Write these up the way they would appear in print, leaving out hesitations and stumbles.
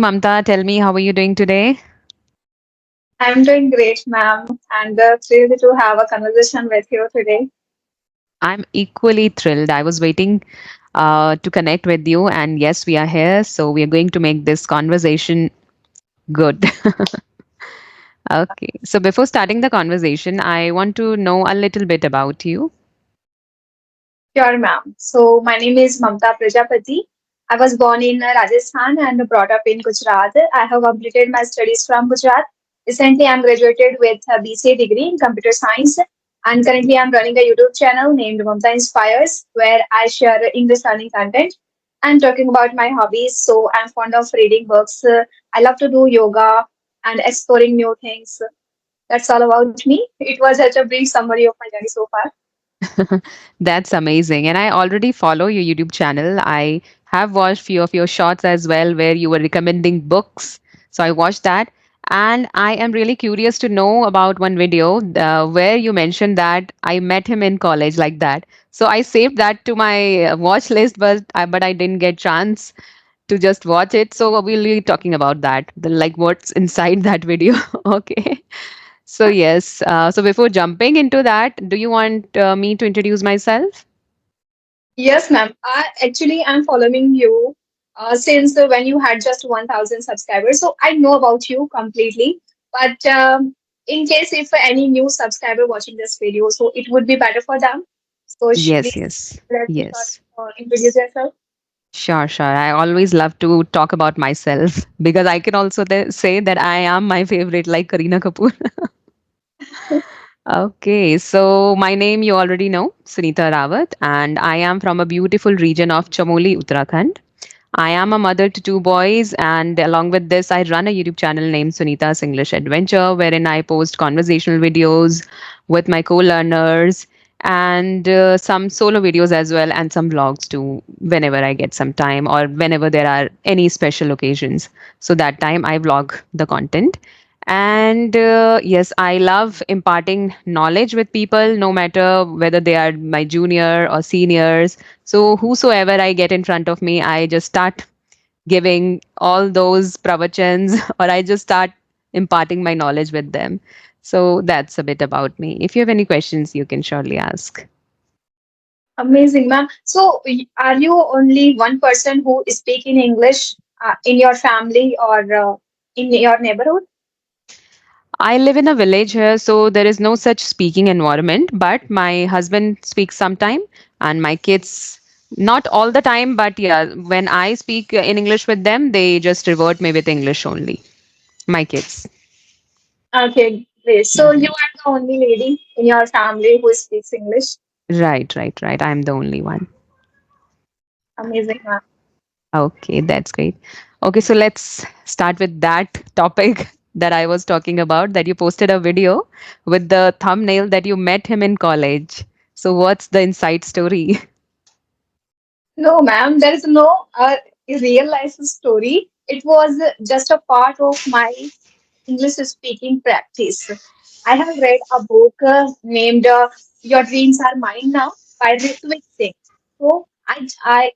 Mamta. Tell me, how are you doing today? I'm doing great, ma'am, and thrilled to have a conversation with you today. I'm equally thrilled. I was waiting to connect with you, and yes, we are here. So we are going to make this conversation good. Okay. So before starting the conversation, I want to know a little bit about you. Sure, ma'am. So my name is Mamta Prajapati. I was born in Rajasthan and brought up in Gujarat. I have completed my studies from Gujarat. Recently, I'm graduated with a BCA degree in computer science, and currently I'm running a YouTube channel named Mamta Inspires, where I share English learning content and talking about my hobbies. So I'm fond of reading books. I love to do yoga and exploring new things. That's all about me. It was such a brief summary of my journey so far. That's amazing. And I already follow your YouTube channel. I have watched few of your shorts as well where you were recommending books. So I watched that. And I am really curious to know about one video where you mentioned that I met him in college like that. So I saved that to my watch list, but I didn't get chance to just watch it. So we'll be talking about that, like what's inside that video. Okay. So yes. So before jumping into that, do you want me to introduce myself? Yes, ma'am. I actually am following you since when you had just 1,000 subscribers. So I know about you completely. But in case if any new subscriber watching this video, so it would be better for them. So Yes, please yes, let me yes. introduce yourself. Sure, sure. I always love to talk about myself because I can also say that I am my favorite, like Kareena Kapoor. Okay, so my name you already know, Sunita Rawat, and I am from a beautiful region of Chamoli, Uttarakhand. I am a mother to two boys, and along with this, I run a YouTube channel named Sunita's English Adventure, wherein I post conversational videos with my co learners and some solo videos as well, and some vlogs too, whenever I get some time or whenever there are any special occasions. So that time I vlog the content. And yes, I love imparting knowledge with people, no matter whether they are my junior or seniors. So, whosoever I get in front of me, I just start giving all those pravachans or I just start imparting my knowledge with them. So, that's a bit about me. If you have any questions, you can surely ask. Amazing, ma'am. So are you only one person who is speaking English in your family or in your neighborhood? I live in a village here, so there is no such speaking environment. But my husband speaks sometime, and my kids not all the time. But yeah, when I speak in English with them, they just revert me with English only. My kids. Okay, great. So you Mhm. are the only lady in your family who speaks English. Right, right, right. I'm the only one. Amazing, ma'am. Okay, that's great. Okay, so let's start with that topic that I was talking about. That you posted a video with the thumbnail that you met him in college. So, what's the inside story? No, ma'am, there is no real life story. It was just a part of my English speaking practice. I have read a book named "Your Dreams Are Mine Now" by Ritwik Singh. So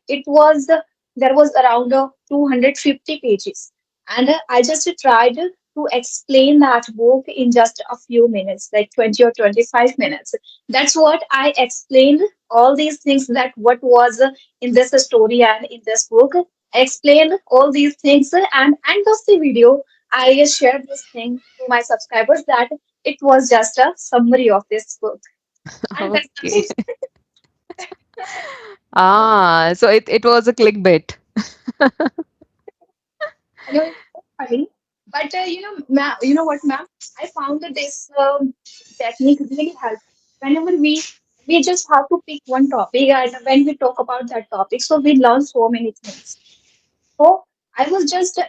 it was there was around 250 pages, and I just tried to explain that book in just a few minutes, like 20 or 25 minutes. That's what I explained. All these things that what was in this story and in this book. I explained all these things, and end of the video, I shared this thing to my subscribers that it was just a summary of this book. And that's Okay. Ah, so it was a clickbait. I know it's so funny. But you know what, ma'am? I found that this technique really helps. Whenever we just have to pick one topic, and when we talk about that topic, so we learn so many things. So I was just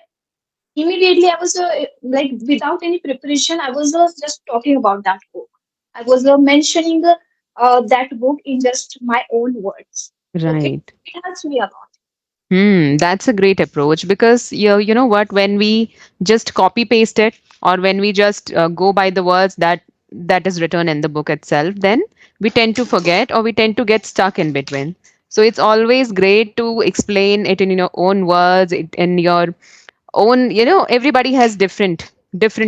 immediately I was like without any preparation, I was just talking about that book. I was mentioning that book in just my own words. So Right. it helps me a lot. That's a great approach because you know what, when we just copy paste it or when we just go by the words that is written in the book itself, then we tend to forget or we tend to get stuck in between. So it's always great to explain it in your own words, in your own, everybody has different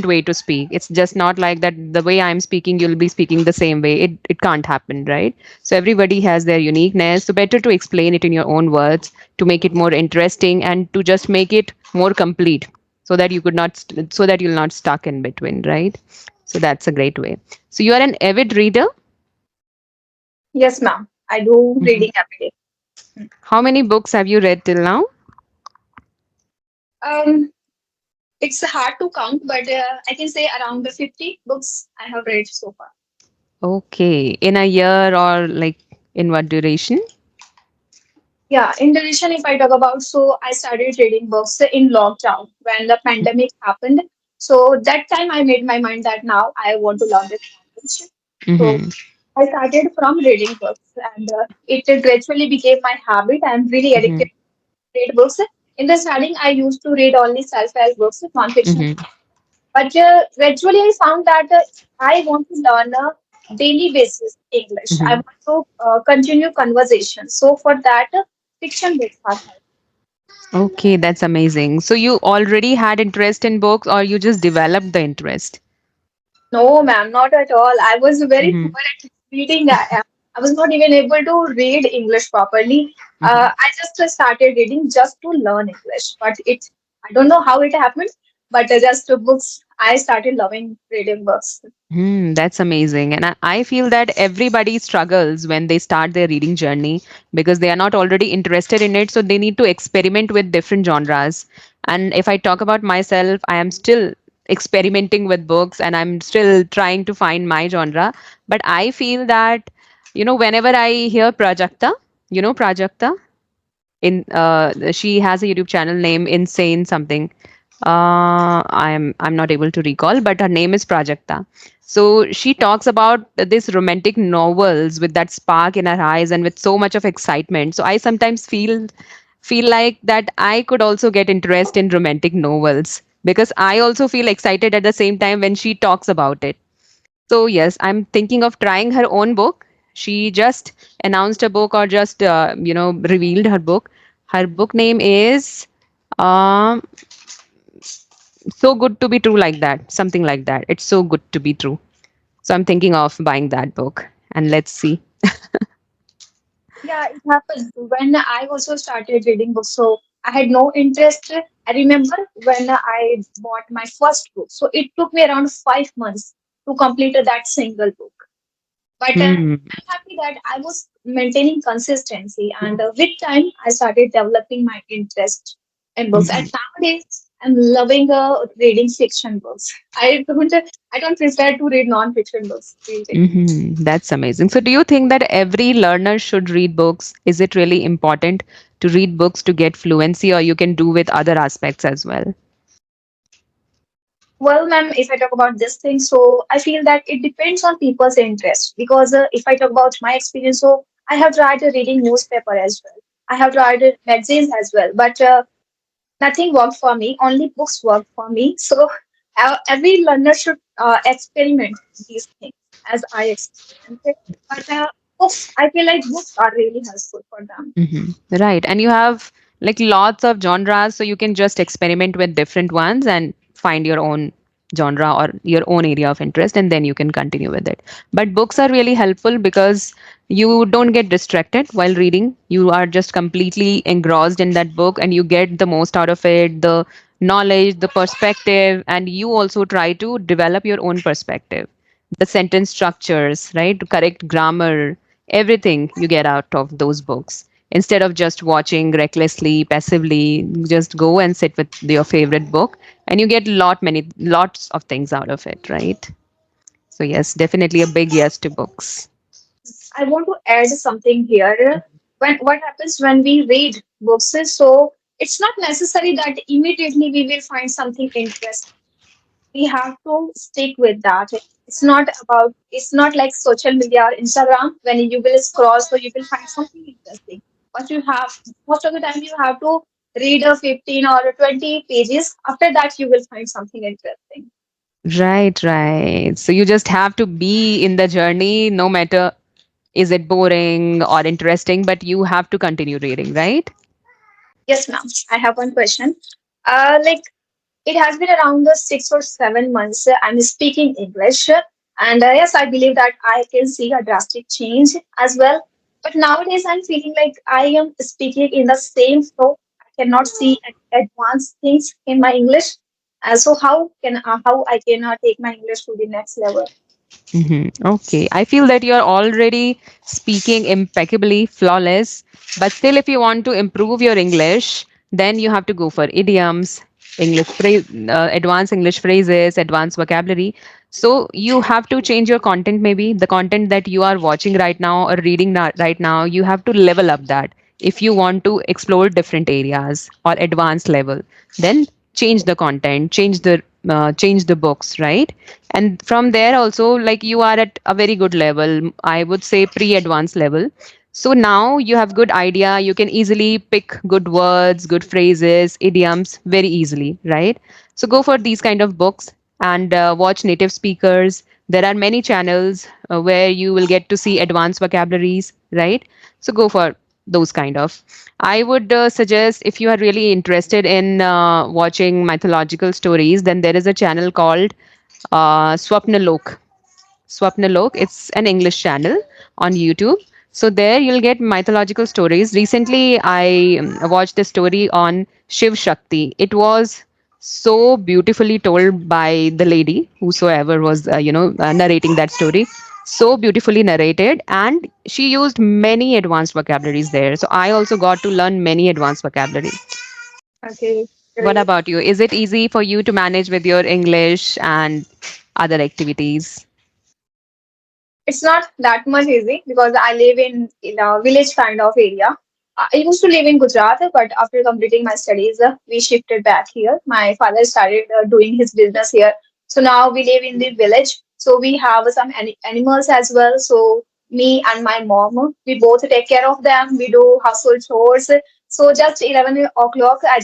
way to speak. It's just not like that the way I'm speaking you'll be speaking the same way. It can't happen, right? So everybody has their uniqueness, so better to explain it in your own words to make it more interesting and to just make it more complete, so that you could not so that you'll not stuck in between, right? So that's a great way. So you are an avid reader. Yes, ma'am. I do Mhm. reading every day. How many books have you read till now? Um, it's hard to count, but I can say around the 50 books I have read so far. Okay, in a year or like in what duration? Yeah, in addition, if I talk about, so I started reading books in lockdown when the pandemic happened. So that time I made my mind that now I want to learn this language. So Mm-hmm. I started from reading books, and it gradually became my habit. I'm really Mm-hmm. addicted to read books. In the starting, I used to read only self-help books, non-fiction. Mm-hmm. But gradually, I found that I want to learn a daily basis English. I Mm-hmm. want to continue conversation. So for that, fiction books are helpful. Okay, that's amazing. So you already had interest in books or you just developed the interest? No, ma'am, not at all. I was very poor Mm-hmm. at reading. I was not even able to read English properly. Mm-hmm. I just started reading just to learn English. But I don't know how it happened, but just books. I started loving reading books. That's amazing. And I feel that everybody struggles when they start their reading journey because they are not already interested in it. So they need to experiment with different genres. And if I talk about myself, I am still experimenting with books and I'm still trying to find my genre. But I feel that, whenever I hear Prajakta, Prajakta? In She has a YouTube channel named Insane something. I'm not able to recall, but her name is Prajakta. So she talks about this romantic novels with that spark in her eyes and with so much of excitement. So I sometimes feel like that I could also get interest in romantic novels because I also feel excited at the same time when she talks about it. So yes, I'm thinking of trying her own book. She just announced a book or just revealed her book. Her book name is um so good to be true, like that, something like that. It's so good to be true. So I'm thinking of buying that book and let's see. Yeah, it happened when I also started reading books. So I had no interest. I remember when I bought my first book. So it took me around 5 months to complete that single book. But Hmm. I'm happy that I was maintaining consistency, and with time, I started developing my interest in books. And nowadays, I'm loving reading fiction books. I don't prefer to read non-fiction books these days. That's amazing. So do you think that every learner should read books? Is it really important to read books to get fluency or you can do with other aspects as well? Well, ma'am, if I talk about this thing, so I feel that it depends on people's interest. Because if I talk about my experience, so I have tried reading newspaper as well. I have tried magazines as well, but nothing worked for me. Only books worked for me. So every learner should experiment these things as I experimented. But books, I feel like books are really helpful for them. Right. And you have like lots of genres, so you can just experiment with different ones and find your own genre or your own area of interest, and then you can continue with it. But books are really helpful because you don't get distracted while reading. You are just completely engrossed in that book and you get the most out of it, the knowledge, the perspective, and you also try to develop your own perspective, the sentence structures, right? Correct grammar, everything you get out of those books. Instead of just watching recklessly, passively, just go and sit with your favorite book and you get lots of things out of it, right? So yes, definitely a big yes to books. I want to add something here. When what happens when we read books is so it's not necessary that immediately we will find something interesting. We have to stick with that. It's not like social media or Instagram when you will scroll so you will find something interesting. But you have most of the time you have to read a 15 or 20 pages. After that you will find something interesting. Right, right. So you just have to be in the journey, no matter is it boring or interesting, but you have to continue reading, right? Yes, ma'am. I have one question. Like It has been around the 6 or 7 months I'm speaking English, and yes, I believe that I can see a drastic change as well. But nowadays, I'm feeling like I am speaking in the same flow. I cannot see advanced things in my English. So how I can take my English to the next level? Okay. I feel that you're already speaking impeccably, flawless. But still, if you want to improve your English, then you have to go for idioms, advanced English phrases, advanced vocabulary. So you have to change your content, maybe the content that you are watching right now or reading right now. You have to level up that if you want to explore different areas or advanced level. Then change the content, change the books, right? And from there also, like, you are at a very good level, I would say pre-advanced level. So now you have good idea, you can easily pick good words, good phrases, idioms very easily, right? So go for these kind of books and watch native speakers. There are many channels where you will get to see advanced vocabularies, right? So go for those kind of. I would suggest, if you are really interested in watching mythological stories, then there is a channel called Swapnalok. Swapnalok. It's an English channel on YouTube. So there you'll get mythological stories. Recently, I watched a story on Shiv Shakti. It was so beautifully told by the lady, whosoever was, narrating that story. So beautifully narrated, and she used many advanced vocabularies there. So I also got to learn many advanced vocabulary. Okay, What great. about you? Is it easy for you to manage with your English and other activities? It's not that much easy because I live in a village kind of area. I used to live in Gujarat, but after completing my studies, we shifted back here. My father started doing his business here, so now we live in the village. So we have some animals as well. So me and my mom, we both take care of them. We do household chores. So just 11 o'clock, I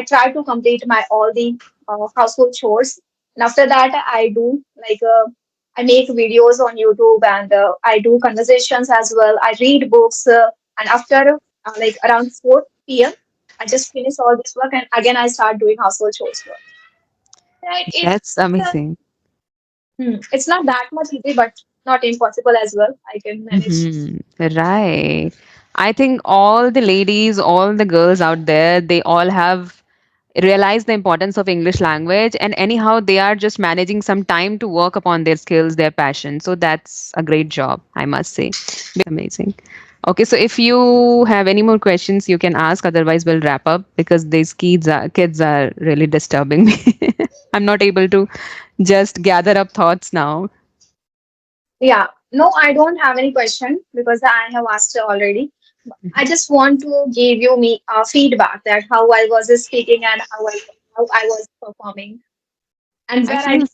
try to complete my all the household chores, and after that I do like. I make videos on YouTube and I do conversations as well. I read books and after like around 4 p.m. I just finish all this work and again I start doing household chores work. Right? That's amazing. It's not that much easy, but not impossible as well. I can manage. Right. I think all the ladies, all the girls out there, they all have realized the importance of English language, and anyhow they are just managing some time to work upon their skills, their passion. So that's a great job, I must say. Amazing. Okay, so if you have any more questions, you can ask. Otherwise, we'll wrap up because these kids are really disturbing me. I'm not able to just gather up thoughts now. Yeah. No, I don't have any question because I have asked already. I just want to give you me feedback that how I was speaking and how I was performing and I where I. feel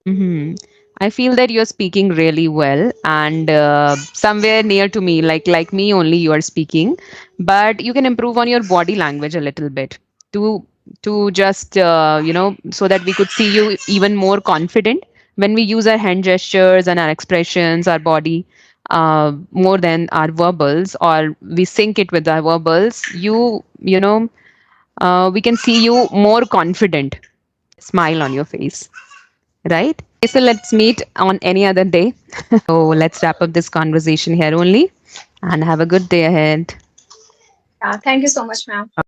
hmm I feel that you're speaking really well, and somewhere near to me, like me only, you are speaking. But you can improve on your body language a little bit to just so that we could see you even more confident when we use our hand gestures and our expressions, our body, more than our verbals, or we sync it with our verbals. We can see you more confident, smile on your face. Right? Okay, so let's meet on any other day. So let's wrap up this conversation here only and have a good day ahead. Yeah, thank you so much, ma'am.